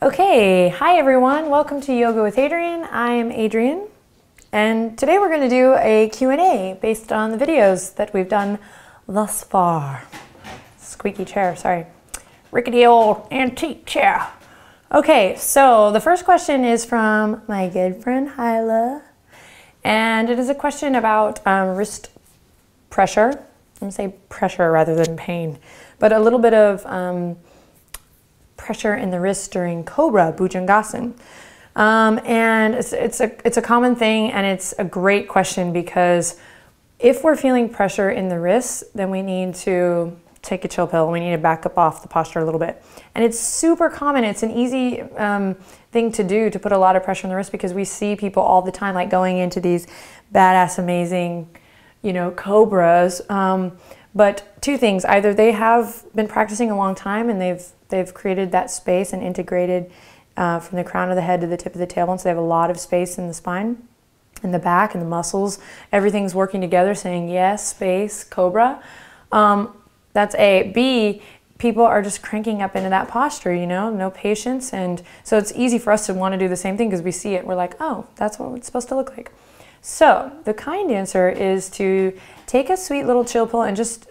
Okay, hi everyone. Welcome to Yoga with Adriene. I am Adriene, and today we're going to do a Q&A based on the videos that we've done thus far. Squeaky chair, sorry. Rickety old antique chair. Okay, so the first question is from my good friend Hyla, and it is a question about wrist pressure. I'm going to say pressure rather than pain, but a little bit of pressure in the wrist during Cobra, Bhujangasana. And it's a common thing, and it's a great question because if we're feeling pressure in the wrists, then we need to take a chill pill. We need to back up off the posture a little bit. And it's super common. It's an easy thing to do, to put a lot of pressure on the wrist, because we see people all the time like going into these badass, amazing, Cobras. But two things: either they have been practicing a long time and they've created that space and integrated from the crown of the head to the tip of the tailbone, so they have a lot of space in the spine, in the back, and the muscles. Everything's working together, saying yes, space, Cobra. That's A. B, people are just cranking up into that posture, no patience. And so it's easy for us to want to do the same thing because we see it. We're like, oh, that's what it's supposed to look like. So the kind answer is to take a sweet little chill pill and just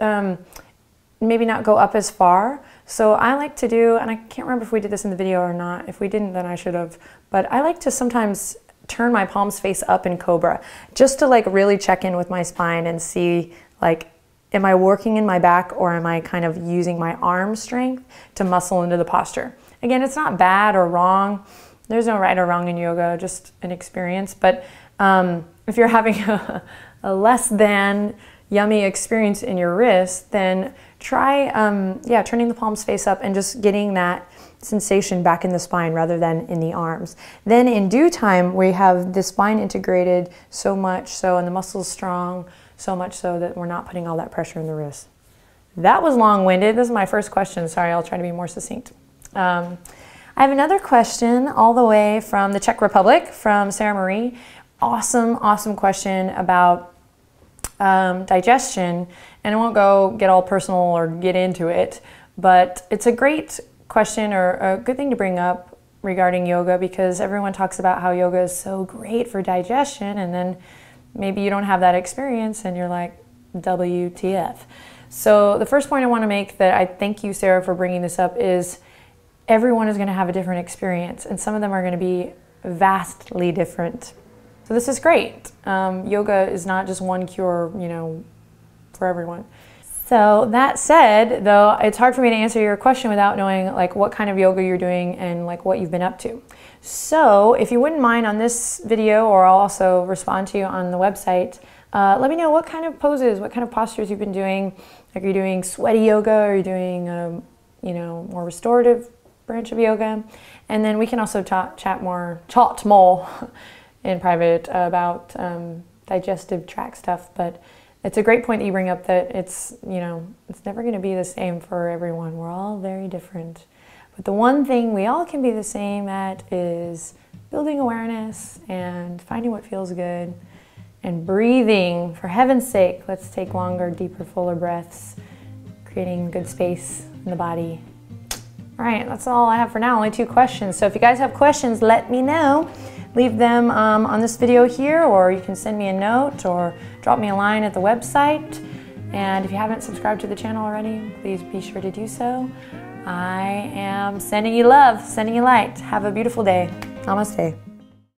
maybe not go up as far. So I like to do, and I can't remember if we did this in the video or not. If we didn't, then I should have. But I like to sometimes turn my palms face up in Cobra, just to like really check in with my spine and see, like, am I working in my back, or am I kind of using my arm strength to muscle into the posture? Again, it's not bad or wrong. There's no right or wrong in yoga, just an experience. But if you're having a less than yummy experience in your wrist, then try turning the palms face up and just getting that sensation back in the spine rather than in the arms. Then in due time, we have the spine integrated so much so, and the muscles strong so much so, that we're not putting all that pressure in the wrist. That was long-winded. This is my first question. Sorry, I'll try to be more succinct. I have another question all the way from the Czech Republic, from Sarah Marie. Awesome, awesome question about digestion, and I won't go get all personal or get into it, but it's a great question, or a good thing to bring up regarding yoga, because everyone talks about how yoga is so great for digestion, and then maybe you don't have that experience and you're like, WTF. So the first point I want to make, that I thank you, Sarah, for bringing this up, is everyone is going to have a different experience, and some of them are going to be vastly different. So this is great. Yoga is not just one cure, for everyone. So that said, though, it's hard for me to answer your question without knowing like what kind of yoga you're doing and like what you've been up to. So if you wouldn't mind, on this video, or I'll also respond to you on the website, let me know what kind of poses, what kind of postures you've been doing. Like, are you doing sweaty yoga? Are you doing, more restorative branch of yoga? And then we can also chat more in private about digestive tract stuff. But it's a great point that you bring up, that it's never going to be the same for everyone. We're all very different. But the one thing we all can be the same at is building awareness and finding what feels good and breathing. For heaven's sake, let's take longer, deeper, fuller breaths, creating good space in the body. All right, that's all I have for now. Only 2 questions. So if you guys have questions, let me know. Leave them on this video here, or you can send me a note or drop me a line at the website. And if you haven't subscribed to the channel already, please be sure to do so. I am sending you love, sending you light. Have a beautiful day. Namaste.